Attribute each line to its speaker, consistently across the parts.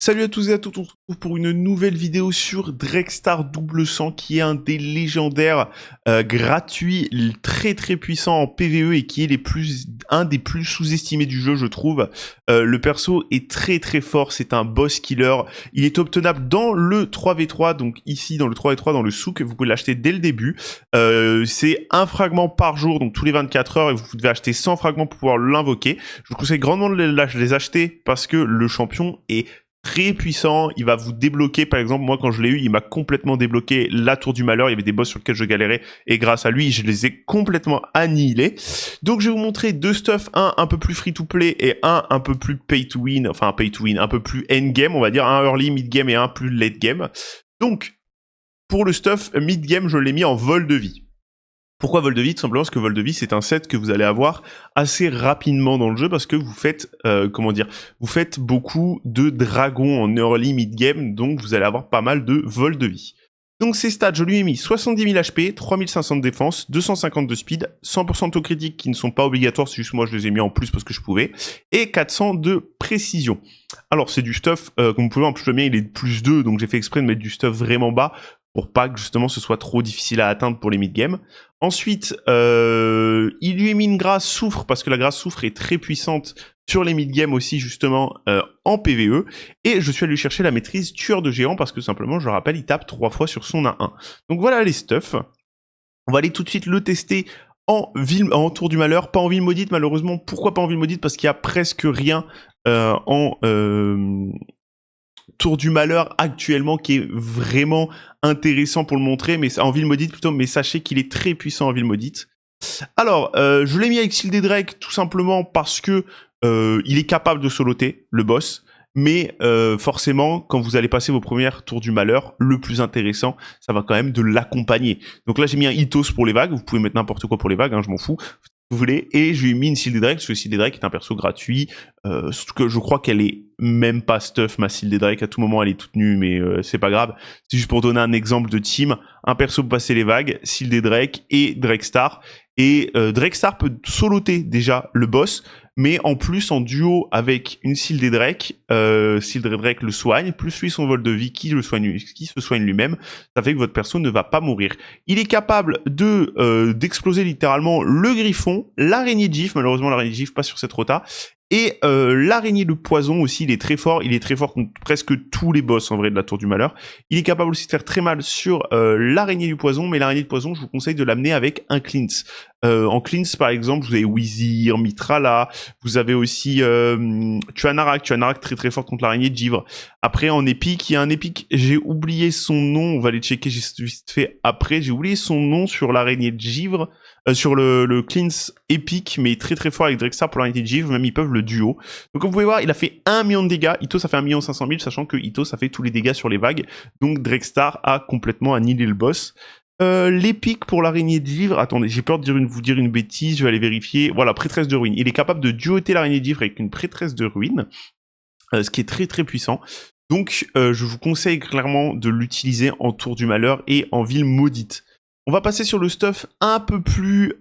Speaker 1: Salut à tous et à toutes, on se retrouve pour une nouvelle vidéo sur Drexstar Double Sang qui est un des légendaires gratuits très très puissant en PvE et qui est un des plus sous-estimés du jeu je trouve. Le perso est très très fort, c'est un boss killer, il est obtenable dans le 3v3, donc ici dans le 3v3 dans le souk, vous pouvez l'acheter dès le début. C'est un fragment par jour, donc tous les 24 heures et vous devez acheter 100 fragments pour pouvoir l'invoquer. Je vous conseille grandement de les acheter parce que le champion est très puissant, il va vous débloquer, par exemple, moi quand je l'ai eu, il m'a complètement débloqué la tour du malheur, il y avait des boss sur lesquels je galérais, et grâce à lui, je les ai complètement annihilés. Donc je vais vous montrer deux stuffs, un peu plus free-to-play, et un peu plus pay-to-win, enfin pay-to-win, un peu plus end-game, on va dire, un early, mid-game et un plus late-game. Donc, pour le stuff mid-game, je l'ai mis en vol de vie. Pourquoi vol de vie? Tout simplement parce que vol de vie, c'est un set que vous allez avoir assez rapidement dans le jeu parce que vous faites, vous faites beaucoup de dragons en early mid-game, donc vous allez avoir pas mal de vol de vie. Donc ces stats, je lui ai mis 70 000 HP, 3500 de défense, 250 de speed, 100% de taux critique qui ne sont pas obligatoires, c'est juste moi je les ai mis en plus parce que je pouvais, et 400 de précision. Alors c'est du stuff, comme vous pouvez voir, en plus le mien il est de plus 2, donc j'ai fait exprès de mettre du stuff vraiment bas, pour pas que justement ce soit trop difficile à atteindre pour les mid-game. Ensuite, il lui a mis une grâce soufre, parce que la grâce soufre est très puissante sur les mid-game aussi, justement, en PvE. Et je suis allé chercher la maîtrise tueur de géant, parce que simplement, je le rappelle, il tape 3 fois sur son A1. Donc voilà les stuffs. On va aller tout de suite le tester en tour du malheur, pas en ville maudite malheureusement. Pourquoi pas en ville maudite? Parce qu'il y a presque rien en tour du malheur actuellement qui est vraiment intéressant pour le montrer, mais en ville maudite plutôt, mais sachez qu'il est très puissant en ville maudite. Alors, je l'ai mis avec Sildé Drake tout simplement parce que il est capable de soloter le boss, mais forcément, quand vous allez passer vos premières tours du malheur, le plus intéressant, ça va quand même de l'accompagner. Donc là, j'ai mis un Ithos pour les vagues, vous pouvez mettre n'importe quoi pour les vagues, hein, je m'en fous. Vous voulez, et je lui ai mis une Sildé Drake, parce que Sildé Drake est un perso gratuit, surtout que je crois qu'elle est même pas stuff, ma Sildé Drake, à tout moment elle est toute nue, mais c'est pas grave. C'est juste pour donner un exemple de team, un perso pour passer les vagues, Sildé Drake et Drexstar, et Drexstar peut soloter déjà le boss, mais en plus en duo avec une Sildé Drake, Sildé Drake le soigne, plus lui son vol de vie qui se soigne lui-même, ça fait que votre perso ne va pas mourir. Il est capable d'exploser littéralement le griffon, l'araignée de gif, malheureusement l'araignée de gif pas sur cette rota, et l'araignée de poison aussi, il est très fort contre presque tous les boss en vrai de la tour du malheur. Il est capable aussi de faire très mal sur l'araignée du poison, mais l'araignée de poison, je vous conseille de l'amener avec un cleanse. En cleanse par exemple, vous avez Wizir, Mitrala, vous avez aussi Tuanarak très très forte contre l'araignée de givre. Après en épique, il y a un épique, j'ai oublié son nom, on va aller checker juste fait après, j'ai oublié son nom sur l'araignée de givre. Sur le cleanse épique, mais très très fort avec Drexstar pour l'araignée de givre, même ils peuvent le duo. Donc comme vous pouvez voir, il a fait 1 million de dégâts, Ito ça fait 1 500 000, sachant que Ito ça fait tous les dégâts sur les vagues, donc Drexstar a complètement annihilé le boss. L'épique pour l'araignée de givre, attendez, j'ai peur de vous dire une bêtise, je vais aller vérifier. Voilà, prêtresse de ruine. Il est capable de duoter l'araignée de givre avec une prêtresse de ruine, ce qui est très très puissant. Donc je vous conseille clairement de l'utiliser en tour du malheur et en ville maudite. On va passer sur le stuff un peu plus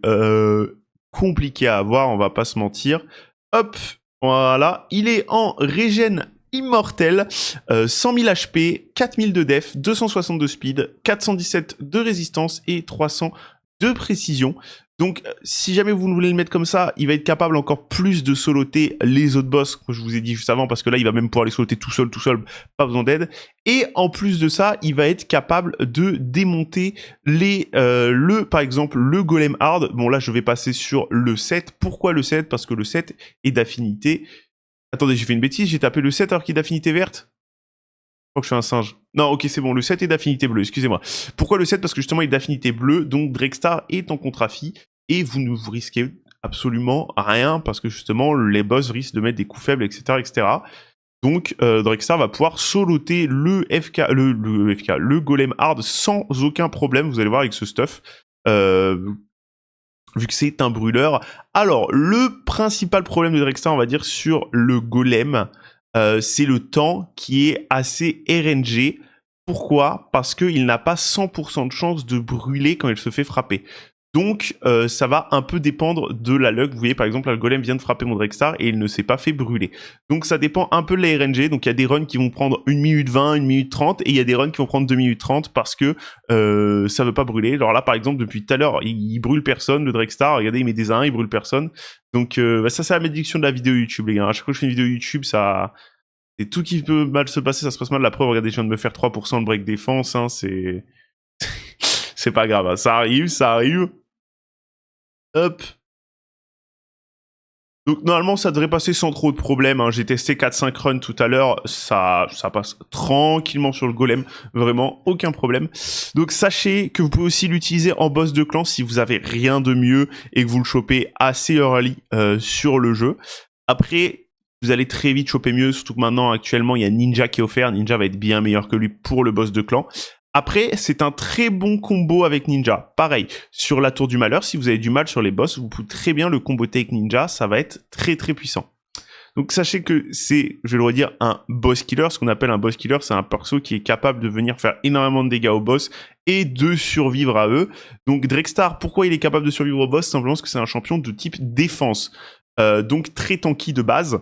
Speaker 1: compliqué à avoir, on va pas se mentir. Hop, voilà, il est en régène immortel, 100 000 HP, 4000 de def, 260 de speed, 417 de résistance et 300 de précision. Donc, si jamais vous voulez le mettre comme ça, il va être capable encore plus de soloter les autres boss, comme je vous ai dit juste avant, parce que là, il va même pouvoir les soloter tout seul, pas besoin d'aide. Et en plus de ça, il va être capable de démonter par exemple, le golem hard. Bon, là, je vais passer sur le 7. Pourquoi le 7? Parce que le 7 est d'affinité. Attendez, j'ai fait une bêtise, j'ai tapé le 7 alors qu'il est d'affinité verte? Je crois que je suis un singe. Non, ok, c'est bon, le 7 est d'affinité bleue, excusez-moi. Pourquoi le 7? Parce que justement, il est d'affinité bleue, donc Drexstar est en contre-affi, et vous ne vous risquez absolument rien, parce que justement, les boss risquent de mettre des coups faibles, etc., etc. Donc, Drexstar va pouvoir soloter le golem hard sans aucun problème, vous allez voir avec ce stuff, vu que c'est un brûleur. Alors, le principal problème de Drexstar, on va dire, sur le golem, c'est le temps qui est assez RNG. Pourquoi? Parce qu'il n'a pas 100% de chance de brûler quand il se fait frapper. Donc, ça va un peu dépendre de la luck. Vous voyez, par exemple, là, le golem vient de frapper mon Drexstar et il ne s'est pas fait brûler. Donc, ça dépend un peu de la RNG. Donc, il y a des runs qui vont prendre 1 minute 20, 1 minute 30 et il y a des runs qui vont prendre 2 minutes 30 parce que ça veut pas brûler. Alors là, par exemple, depuis tout à l'heure, il brûle personne, le Drexstar. Regardez, il met des 1, il brûle personne. Donc, ça, c'est la malédiction de la vidéo YouTube, les gars. À chaque fois que je fais une vidéo YouTube, ça... c'est tout qui peut mal se passer, ça se passe mal. La preuve, regardez, je viens de me faire 3% de break défense. Hein, c'est... c'est pas grave, hein. Ça arrive, ça arrive. Hop. Donc normalement ça devrait passer sans trop de problèmes, hein. J'ai testé 4-5 runs tout à l'heure, ça passe tranquillement sur le golem, vraiment aucun problème. Donc sachez que vous pouvez aussi l'utiliser en boss de clan si vous avez rien de mieux et que vous le chopez assez early sur le jeu. Après, vous allez très vite choper mieux, surtout que maintenant actuellement il y a Ninja qui est offert, Ninja va être bien meilleur que lui pour le boss de clan. Après, c'est un très bon combo avec Ninja. Pareil, sur la tour du malheur, si vous avez du mal sur les boss, vous pouvez très bien le comboter avec Ninja, ça va être très très puissant. Donc sachez que c'est, je vais le redire, un boss killer. Ce qu'on appelle un boss killer, c'est un perso qui est capable de venir faire énormément de dégâts aux boss et de survivre à eux. Donc Drexstar, pourquoi il est capable de survivre aux boss? Simplement parce que c'est un champion de type défense. Donc très tanky de base.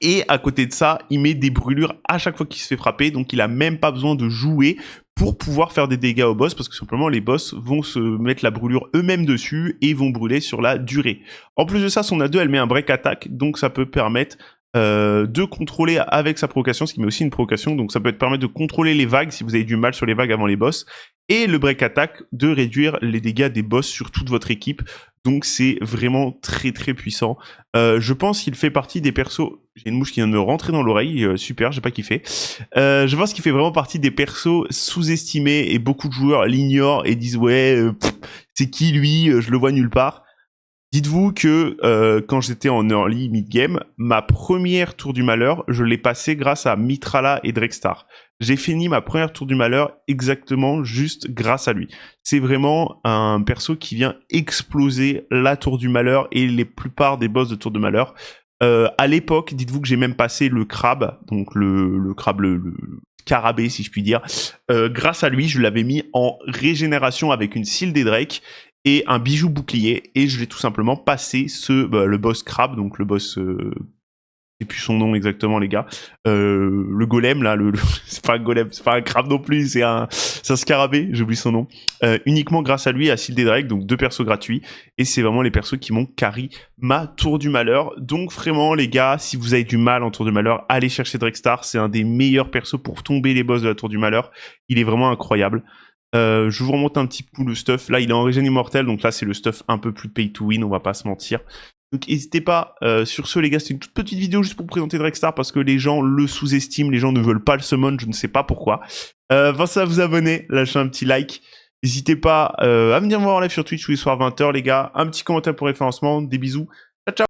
Speaker 1: Et à côté de ça, il met des brûlures à chaque fois qu'il se fait frapper, donc il a même pas besoin de jouer pour pouvoir faire des dégâts au boss, parce que simplement les boss vont se mettre la brûlure eux-mêmes dessus et vont brûler sur la durée. En plus de ça, son A2, elle met un break attack, donc ça peut permettre de contrôler avec sa provocation, ce qui met aussi une provocation, donc ça peut permettre de contrôler les vagues si vous avez du mal sur les vagues avant les boss, et le break attack de réduire les dégâts des boss sur toute votre équipe. Donc c'est vraiment très très puissant. Je pense qu'il fait partie des persos... J'ai une mouche qui vient de me rentrer dans l'oreille, super, j'ai pas kiffé. Je pense qu'il fait vraiment partie des persos sous-estimés et beaucoup de joueurs l'ignorent et disent ouais, c'est qui lui, je le vois nulle part. Dites-vous que quand j'étais en early mid-game, ma première tour du malheur, je l'ai passée grâce à Mitrala et Drexstar. J'ai fini ma première tour du malheur exactement juste grâce à lui. C'est vraiment un perso qui vient exploser la tour du malheur et les plupart des boss de tour de malheur. À l'époque, dites-vous que j'ai même passé le crabe, donc le crabe, le scarabée si je puis dire. Grâce à lui, je l'avais mis en régénération avec une Seal des Drake et un bijou bouclier, et je l'ai tout simplement passé le boss crabe, donc le boss... je sais plus son nom exactement, les gars. Le golem, là, c'est pas un golem, c'est pas un crabe non plus, c'est un scarabée, j'ai oublié son nom. Uniquement grâce à lui, à Seal des Drake, donc 2 persos gratuits. Et c'est vraiment les persos qui m'ont carry ma tour du malheur. Donc vraiment, les gars, si vous avez du mal en tour du malheur, allez chercher Drexstar. C'est un des meilleurs persos pour tomber les boss de la tour du malheur. Il est vraiment incroyable. Je vous remonte un petit coup le stuff. Là, il est en régène immortel, donc là, c'est le stuff un peu plus pay to win, on va pas se mentir. Donc n'hésitez pas, sur ce les gars, c'est une toute petite vidéo juste pour vous présenter Drexstar parce que les gens le sous-estiment, les gens ne veulent pas le summon, je ne sais pas pourquoi. Pensez à vous abonner, lâchez un petit like. N'hésitez pas à venir me voir en live sur Twitch tous les soirs 20h les gars, un petit commentaire pour référencement, des bisous. Ciao ciao.